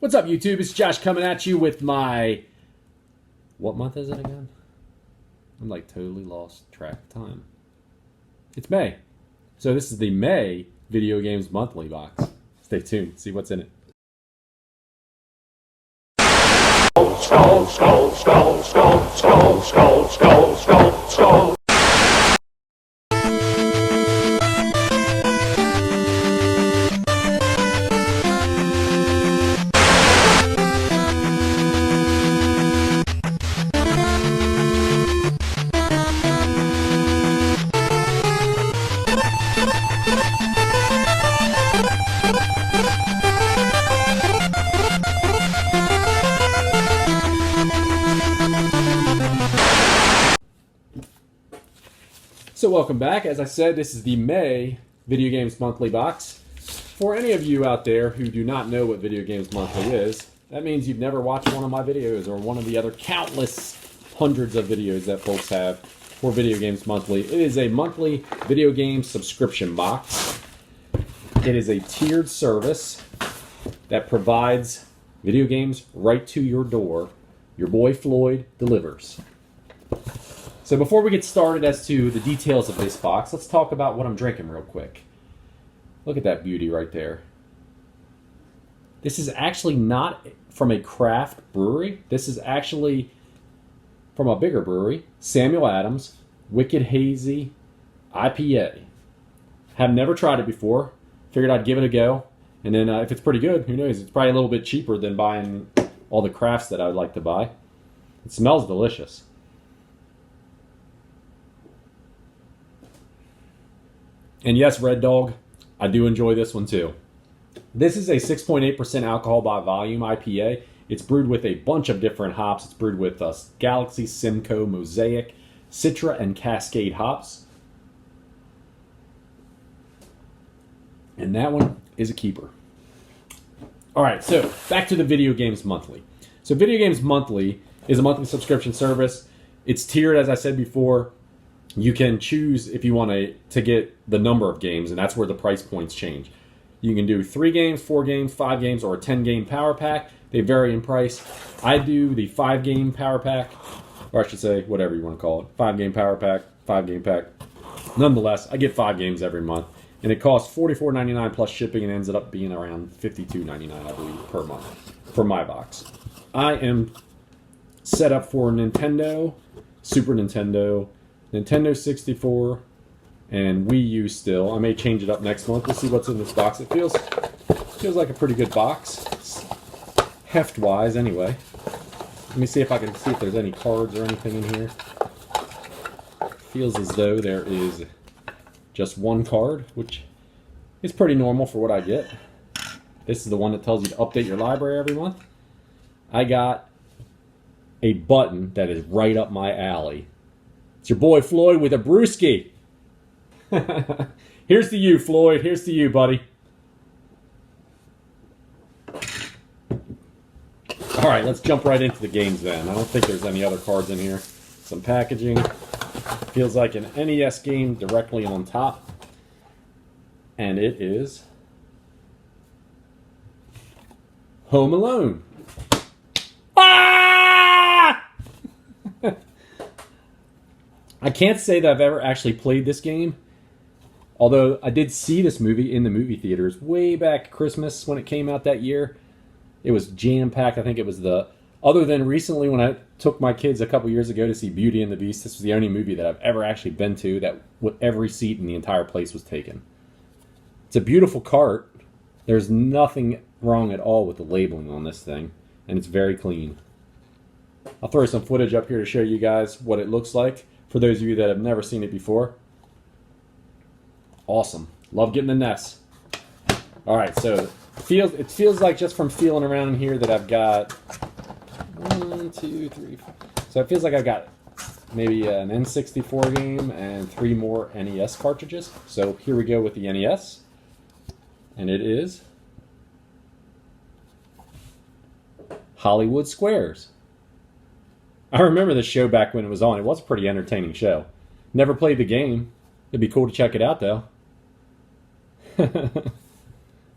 What's up, YouTube? It's Josh coming at you with my... What month is it again? I'm like totally lost track of time. It's May. So this is the May Video Games Monthly box. Stay tuned. See what's in it. Skull, skull, skull, skull, skull, skull, skull, skull, skull. So welcome back. As I said, this is the May Video Games Monthly box. For any of you out there who do not know what Video Games Monthly is, that means you've never watched one of my videos or one of the other countless hundreds of videos that folks have for Video Games Monthly. It is a monthly video game subscription box. It is a tiered service that provides video games right to your door. Your boy Floyd delivers. So before we get started as to the details of this box, let's talk about what I'm drinking real quick. Look at that beauty right there. This is actually not from a craft brewery. This is actually from a bigger brewery, Samuel Adams, Wicked Hazy IPA. Have never tried it before. Figured I'd give it a go. And then if it's pretty good, who knows? It's probably a little bit cheaper than buying all the crafts that I would like to buy. It smells delicious. And yes, Red Dog, I do enjoy this one too. This is a 6.8% alcohol by volume IPA. It's brewed with a bunch of different hops. It's brewed with Galaxy, Simcoe, Mosaic, Citra, and Cascade hops. And that one is a keeper. All right, so back to the Video Games Monthly. So Video Games Monthly is a monthly subscription service. It's tiered, as I said before. You can choose if you want to get the number of games, and that's where the price points change. You can do 3 games, 4 games, 5 games, or a 10-game power pack. They vary in price. I do the 5-game power pack, or I should say, whatever you want to call it. 5-game power pack, 5-game pack. Nonetheless, I get 5 games every month, and it costs $44.99 plus shipping, and ends up being around $52.99, I believe, per month for my box. I am set up for Nintendo, Super Nintendo, Nintendo 64, and Wii U still. I may change it up next month. We'll see what's in this box. It feels like a pretty good box, heft-wise anyway. Let me see if I can see if there's any cards or anything in here. Feels as though there is just one card, which is pretty normal for what I get. This is the one that tells you to update your library every month. I got a button that is right up my alley. It's your boy Floyd with a brewski. Here's to you, Floyd. Here's to you, buddy. All right, let's jump right into the games then. I don't think there's any other cards in here. Some packaging. Feels like an NES game directly on top. And it is Home Alone. I can't say that I've ever actually played this game, although I did see this movie in the movie theaters way back Christmas when it came out that year. It was jam-packed. I think it was other than recently when I took my kids a couple years ago to see Beauty and the Beast, this was the only movie that I've ever actually been to that every seat in the entire place was taken. It's a beautiful cart. There's nothing wrong at all with the labeling on this thing, and it's very clean. I'll throw some footage up here to show you guys what it looks like. For those of you that have never seen it before. Awesome. Love getting the NES. Alright, so it feels like just from feeling around in here that I've got 1, 2, 3, 4. So it feels like I've got maybe an N64 game and 3 more NES cartridges. So here we go with the NES. And it is Hollywood Squares. I remember this show back when it was on. It was a pretty entertaining show. Never played the game. It'd be cool to check it out, though.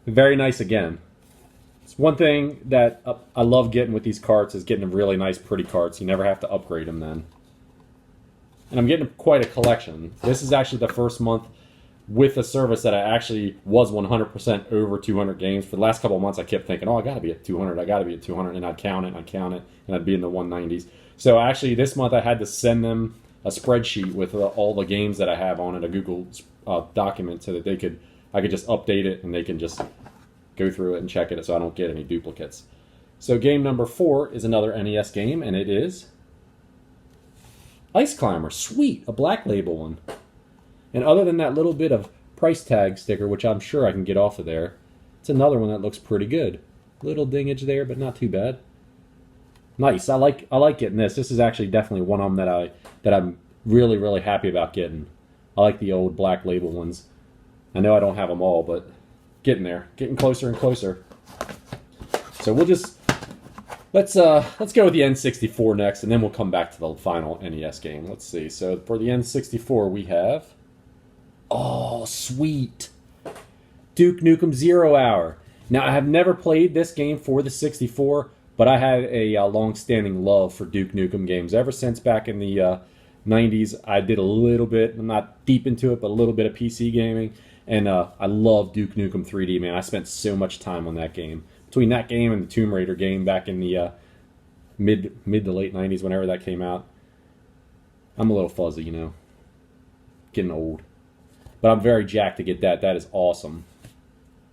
Very nice again. It's one thing that I love getting with these carts is getting really nice, pretty carts. You never have to upgrade them then. And I'm getting quite a collection. This is actually the first month with a service that I actually was 100% over 200 games. For the last couple of months, I kept thinking, oh, I got to be at 200. I got to be at 200. And I'd count it, and I'd count it, and I'd be in the 190s. So actually, this month I had to send them a spreadsheet with all the games that I have on it, a Google document, so that I could just update it, and they can just go through it and check it so I don't get any duplicates. So game number 4 is another NES game, and it is Ice Climber. Sweet, a black label one. And other than that little bit of price tag sticker, which I'm sure I can get off of there, it's another one that looks pretty good. Little dingage there, but not too bad. Nice. I like getting this. This is actually definitely one of them that I'm really, really happy about getting. I like the old black label ones. I know I don't have them all, but getting there, getting closer and closer. So we'll just let's go with the N64 next, and then we'll come back to the final NES game. Let's see. So for the N64, we have, oh sweet, Duke Nukem 0 Hour. Now I have never played this game for the 64, but I had a long-standing love for Duke Nukem games ever since back in the 90s. I did a little bit, I'm not deep into it, but a little bit of PC gaming. And I love Duke Nukem 3D, man. I spent so much time on that game. Between that game and the Tomb Raider game back in the mid to late 90s, whenever that came out. I'm a little fuzzy, you know. Getting old. But I'm very jacked to get that. That is awesome.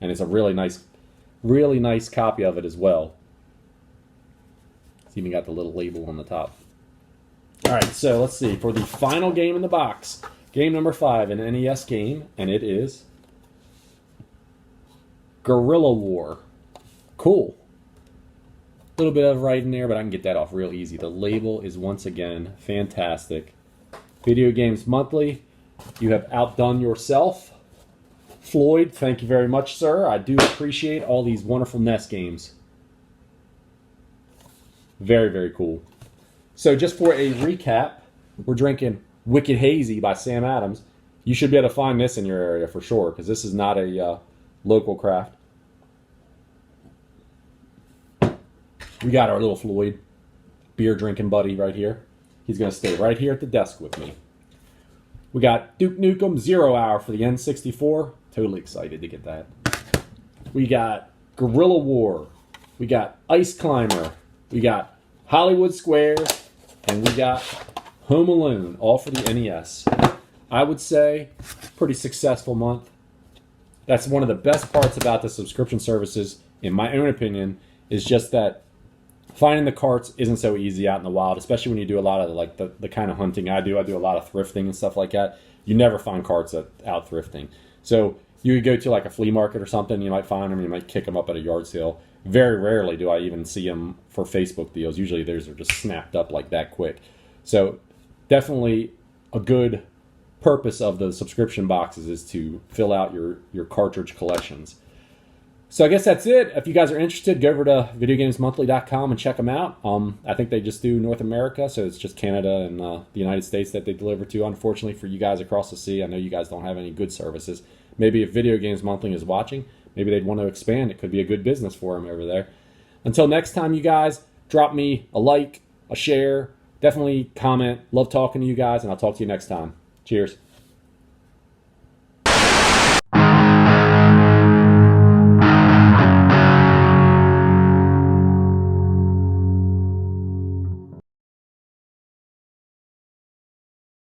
And it's a really nice copy of it as well. It's even got the little label on the top. Alright, so let's see. For the final game in the box, game number 5, an NES game, and it is Guerrilla War. Cool. A little bit of writing there, but I can get that off real easy. The label is once again fantastic. Video Games Monthly, you have outdone yourself. Floyd, thank you very much, sir. I do appreciate all these wonderful NES games. Very, very cool. So just for a recap, we're drinking Wicked Hazy by Sam Adams. You should be able to find this in your area for sure, because this is not a local craft. We got our little Floyd beer drinking buddy right here. He's going to stay right here at the desk with me. We got Duke Nukem 0 Hour for the N64. Totally excited to get that. We got Guerrilla War. We got Ice Climber. We got Hollywood Squares. And we got Home Alone, all for the NES. I would say pretty successful month. That's one of the best parts about the subscription services, in my own opinion, is just that finding the carts isn't so easy out in the wild, especially when you do a lot of the kind of hunting I do. I do a lot of thrifting and stuff like that. You never find carts out thrifting. So you could go to like a flea market or something, you might find them, you might kick them up at a yard sale. Very rarely do I even see them for Facebook deals. Usually theirs are just snapped up like that quick. So definitely a good purpose of the subscription boxes is to fill out your cartridge collections. So I guess that's it. If you guys are interested, go over to videogamesmonthly.com and check them out. I think they just do North America, so it's just Canada and the United States that they deliver to. Unfortunately for you guys across the sea, I know you guys don't have any good services. Maybe if Video Games Monthly is watching, maybe they'd want to expand. It could be a good business for them over there. Until next time, you guys, drop me a like, a share, definitely comment. Love talking to you guys, and I'll talk to you next time. Cheers.